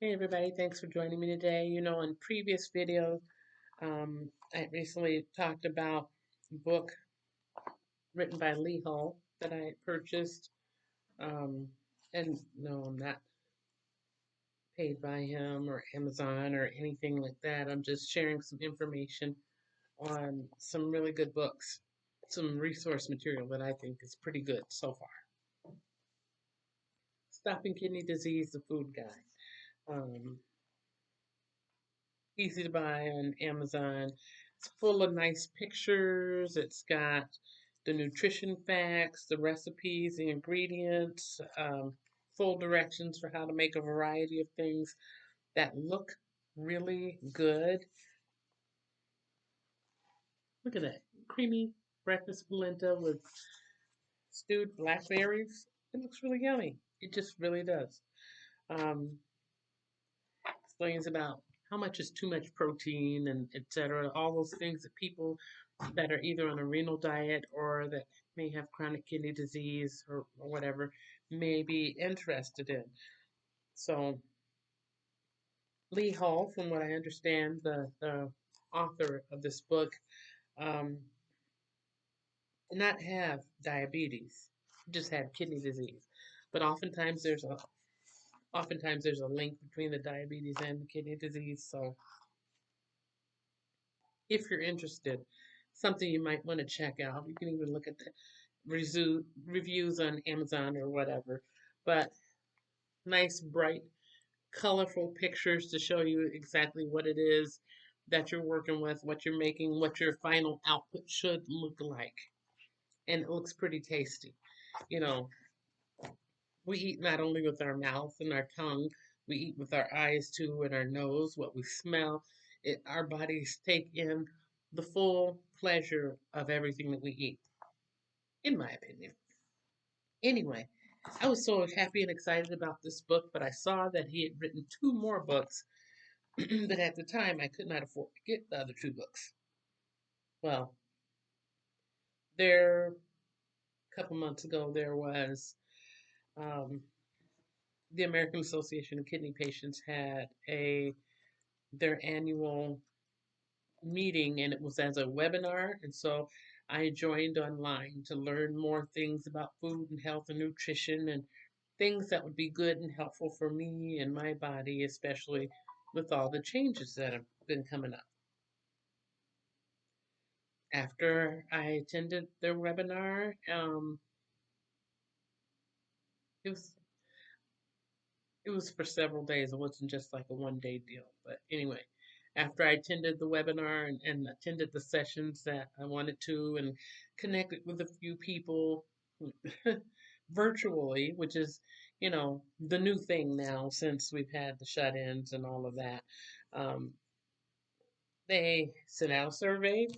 Hey everybody, thanks for joining me today. In previous videos, I recently talked about a book written by Lee Hull that I purchased. And no, I'm not paid by him or Amazon or anything like that. I'm just sharing some information on some really good books, some resource material that I think is pretty good so far. Stopping Kidney Disease, the Food Guide. Um, Easy to buy on Amazon. It's full of nice pictures. It's got the nutrition facts, the recipes, the ingredients, full directions for how to make a variety of things that look really good. Look at that creamy breakfast polenta with stewed blackberries. It looks really yummy. It just really does. Um, Explains about how much is too much protein and etc. All those things that people that are either on a renal diet or that may have chronic kidney disease or whatever may be interested in. So Lee Hall, from what I understand, the author of this book, um, did not have diabetes, he just had kidney disease. But oftentimes there's a link between the diabetes and the kidney disease. So if you're interested, something you might want to check out. You can even look at the reviews on Amazon or whatever. But nice, bright, colorful pictures to show you exactly what it is that you're working with, what you're making, what your final output should look like. And it looks pretty tasty. You know, we eat not only with our mouth and our tongue, we eat with our eyes too and our nose, what we smell. Our bodies take in the full pleasure of everything that we eat, in my opinion. Anyway, I was so happy and excited about this book, but I saw that he had written two more books that at the time I could not afford to get the other two books. Well, there, a couple months ago, there was um, the American Association of Kidney Patients had their annual meeting, and it was as a webinar. And so I joined online to learn more things about food and health and nutrition and things that would be good and helpful for me and my body, especially with all the changes that have been coming up. After I attended their webinar, it was it was for several days. It wasn't just like a 1 day deal. But anyway, after I attended the webinar and attended the sessions that I wanted to and connected with a few people virtually, which is, the new thing now since we've had the shut-ins and all of that. Um, they sent out a survey.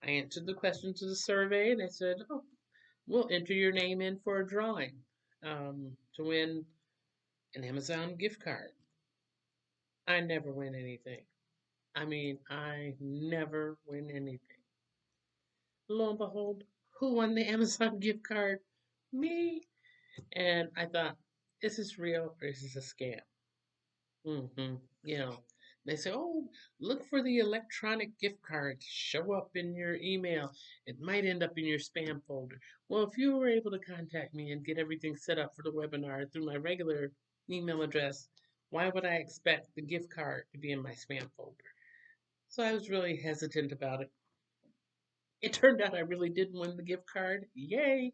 I answered the questions of the survey. And they said, "Oh, we'll enter your name in for a drawing to win an Amazon gift card." I never win anything. I mean, I never win anything. Lo and behold, who won the Amazon gift card? Me. And I thought, is this real or is this a scam? hmm You know, they say, oh, look for the electronic gift card to show up in your email. It might end up in your spam folder. Well, if you were able to contact me and get everything set up for the webinar through my regular email address, why would I expect the gift card to be in my spam folder? So I was really hesitant about it. It turned out I really did win the gift card. Yay!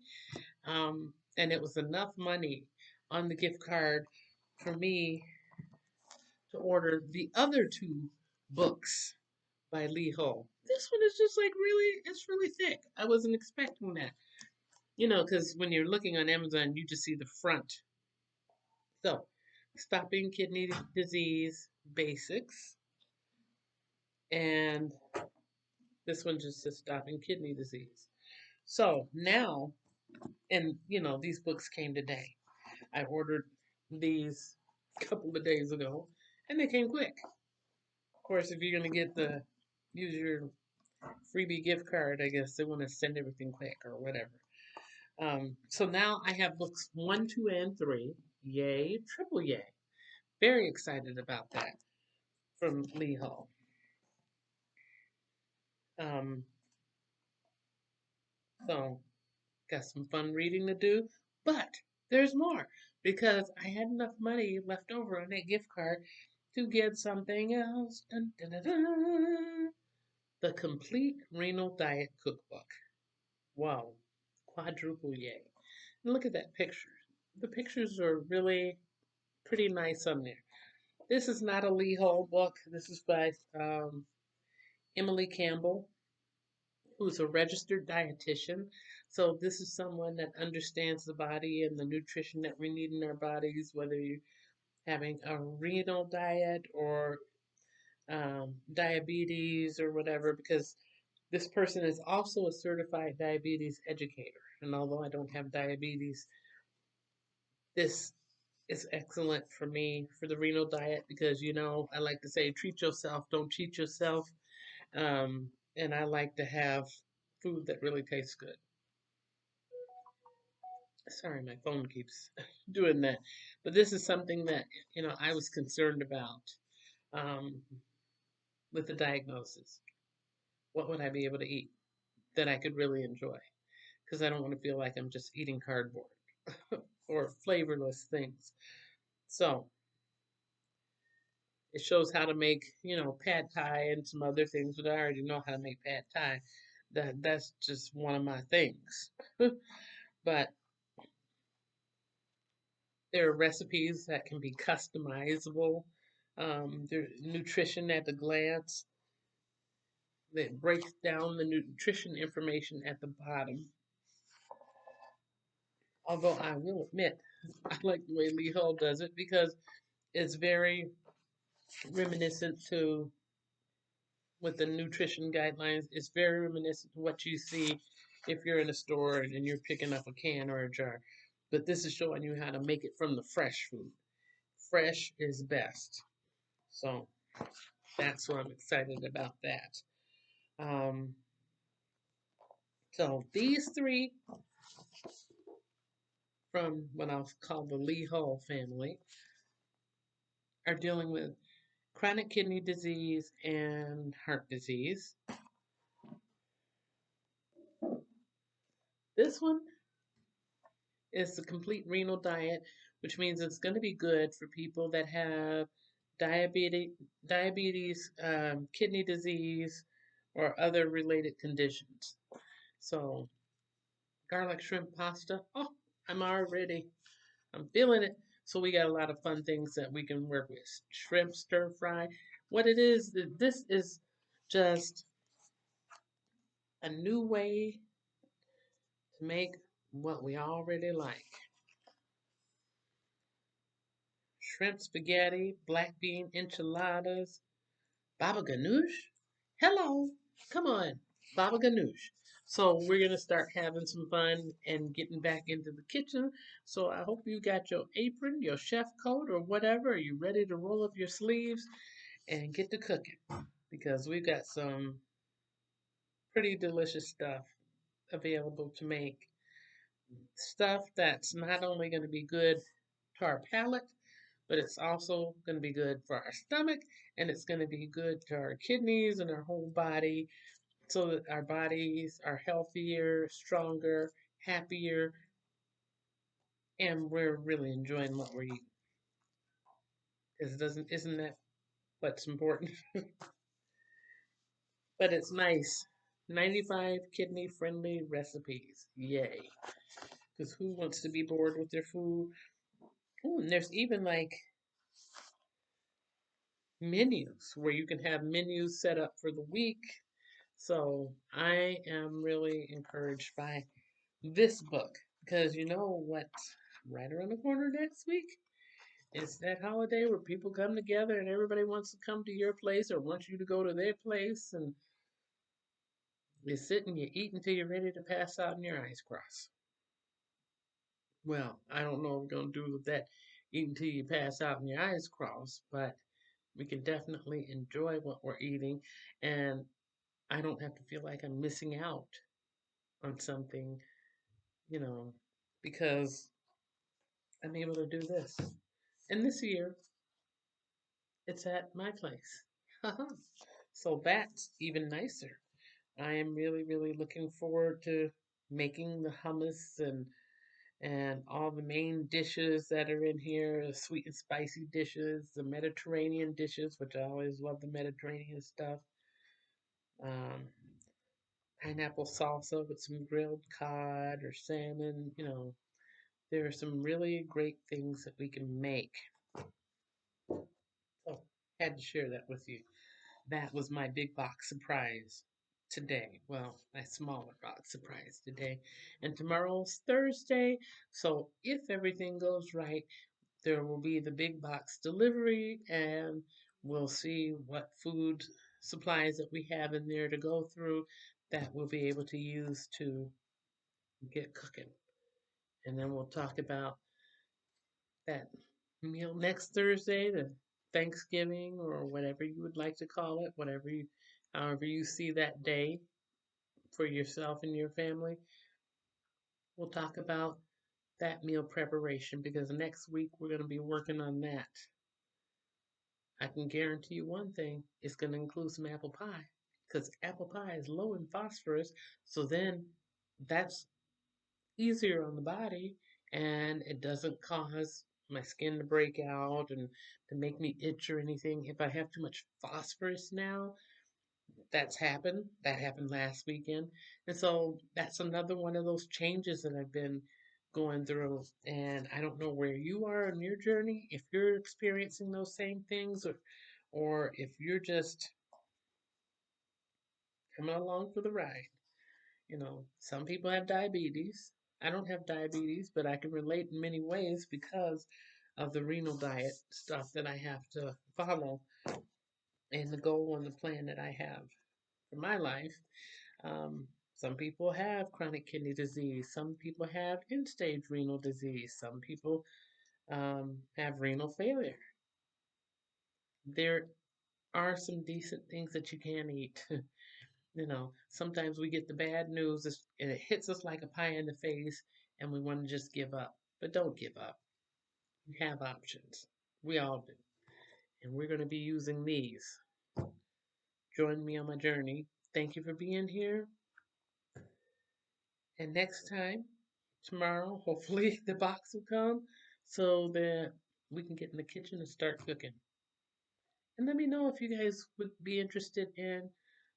And it was enough money on the gift card for me to order the other two books by Lee Ho. This one is just like really, it's really thick. I wasn't expecting that. Because when you're looking on Amazon, you just see the front. So, Stopping Kidney Disease Basics. And this one just says Stopping Kidney Disease. So now, and these books came today. I ordered these a couple of days ago, and they came quick. Of course, if you're gonna use your freebie gift card, I guess they want to send everything quick or whatever. So now I have books 1, 2, and 3. Yay, triple yay. Very excited about that from Lee Hall. Um, so got some fun reading to do, but there's more because I had enough money left over on that gift card to get something else. Dun, dun, dun, dun. The Complete Renal Diet Cookbook. Wow, quadruple yay. And look at that picture. The pictures are really pretty nice on there. This is not a Lee Hall book. This is by Emily Campbell, who's a registered dietitian. So this is someone that understands the body and the nutrition that we need in our bodies, whether you're having a renal diet or diabetes or whatever, because this person is also a certified diabetes educator. And although I don't have diabetes, this is excellent for me for the renal diet because, I like to say, treat yourself, don't cheat yourself. And I like to have food that really tastes good. Sorry, my phone keeps doing that. But this is something that, I was concerned about um, with the diagnosis. What would I be able to eat that I could really enjoy? Because I don't want to feel like I'm just eating cardboard or flavorless things. So it shows how to make, pad thai and some other things, but I already know how to make pad thai. That's just one of my things. But there are recipes that can be customizable. There's nutrition at a glance that breaks down the nutrition information at the bottom. Although I will admit, I like the way Lee Hull does it because it's very reminiscent to with the nutrition guidelines. It's very reminiscent to what you see if you're in a store and you're picking up a can or a jar. But this is showing you how to make it from the fresh food. Fresh is best. So that's why I'm excited about that. Um, so these three from what I'll call the Lee Hull family are dealing with chronic kidney disease and heart disease. This one is the complete renal diet, which means it's going to be good for people that have diabetes, kidney disease, or other related conditions. So garlic shrimp pasta. Oh, I'm feeling it. So we got a lot of fun things that we can work with. Shrimp stir fry. What it is, this is just a new way to make what we already like. Shrimp spaghetti, black bean enchiladas, baba ganoush. Hello, come on, baba ganoush. So we're gonna start having some fun and getting back into the kitchen. So I hope you got your apron, your chef coat, or whatever. Are you ready to roll up your sleeves and get to cooking? Because we've got some pretty delicious stuff available to make. Stuff that's not only going to be good to our palate, but it's also going to be good for our stomach and it's going to be good to our kidneys and our whole body so that our bodies are healthier, stronger, happier, and we're really enjoying what we're eating. Because isn't that what's important? But it's nice. 95 kidney friendly recipes. Yay. Because who wants to be bored with their food? Ooh, and there's even like menus where you can have menus set up for the week. So I am really encouraged by this book because you know what's right around the corner next week? It's that holiday where people come together and everybody wants to come to your place or wants you to go to their place and you sit and you eat until you're ready to pass out and your eyes cross. Well, I don't know what we're going to do with that eat until you pass out and your eyes cross, but we can definitely enjoy what we're eating and I don't have to feel like I'm missing out on something, you know, because I'm able to do this. And this year, It's at my place. So that's even nicer. I am really, really looking forward to making the hummus and all the main dishes that are in here, the sweet and spicy dishes, the Mediterranean dishes, which I always love the Mediterranean stuff. Um, Pineapple salsa with some grilled cod or salmon. There are some really great things that we can make. So, had to share that with you. That was my big box surprise today. Well, my smaller box surprise today. And tomorrow's Thursday. So, if everything goes right, there will be the big box delivery, and we'll see what food supplies that we have in there to go through that we'll be able to use to get cooking. And then we'll talk about that meal next Thursday, the Thanksgiving or whatever you would like to call it, however you see that day for yourself and your family. We'll talk about that meal preparation because next week we're going to be working on that. I can guarantee you one thing, it's going to include some apple pie because apple pie is low in phosphorus. So then that's easier on the body and it doesn't cause my skin to break out and to make me itch or anything. If I have too much phosphorus now, that's happened. That happened last weekend. And so that's another one of those changes that I've been going through. And I don't know where you are in your journey, if you're experiencing those same things or if you're just coming along for the ride. Some people have diabetes. I don't have diabetes, but I can relate in many ways because of the renal diet stuff that I have to follow and the goal and the plan that I have for my life. Um, some people have chronic kidney disease. Some people have end stage renal disease. Some people have renal failure. There are some decent things that you can eat. Sometimes we get the bad news and it hits us like a pie in the face and we want to just give up. But don't give up. You have options. We all do. And we're going to be using these. Join me on my journey. Thank you for being here. And next time, tomorrow, hopefully the box will come so that we can get in the kitchen and start cooking. And let me know if you guys would be interested in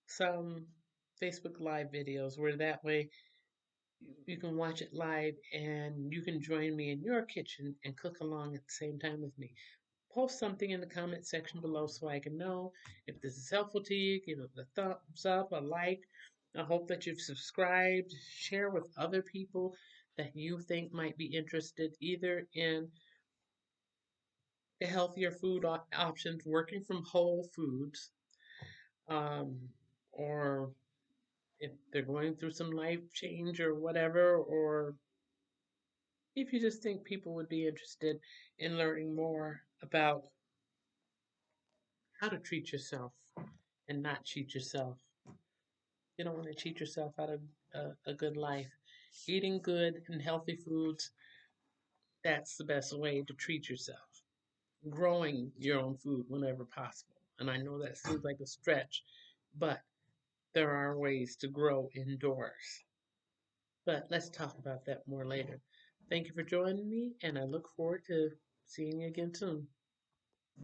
some Facebook Live videos where that way you can watch it live and you can join me in your kitchen and cook along at the same time with me. Post something in the comment section below so I can know if this is helpful to you. Give it a thumbs up, a like. I hope that you've subscribed. Share with other people that you think might be interested either in the healthier food options, working from whole foods, um, or if they're going through some life change or whatever, or if you just think people would be interested in learning more about how to treat yourself and not cheat yourself. You don't want to cheat yourself out of a good life. Eating good and healthy foods, that's the best way to treat yourself. Growing your own food whenever possible. And I know that seems like a stretch, but there are ways to grow indoors. But let's talk about that more later. Thank you for joining me, and I look forward to seeing you again soon.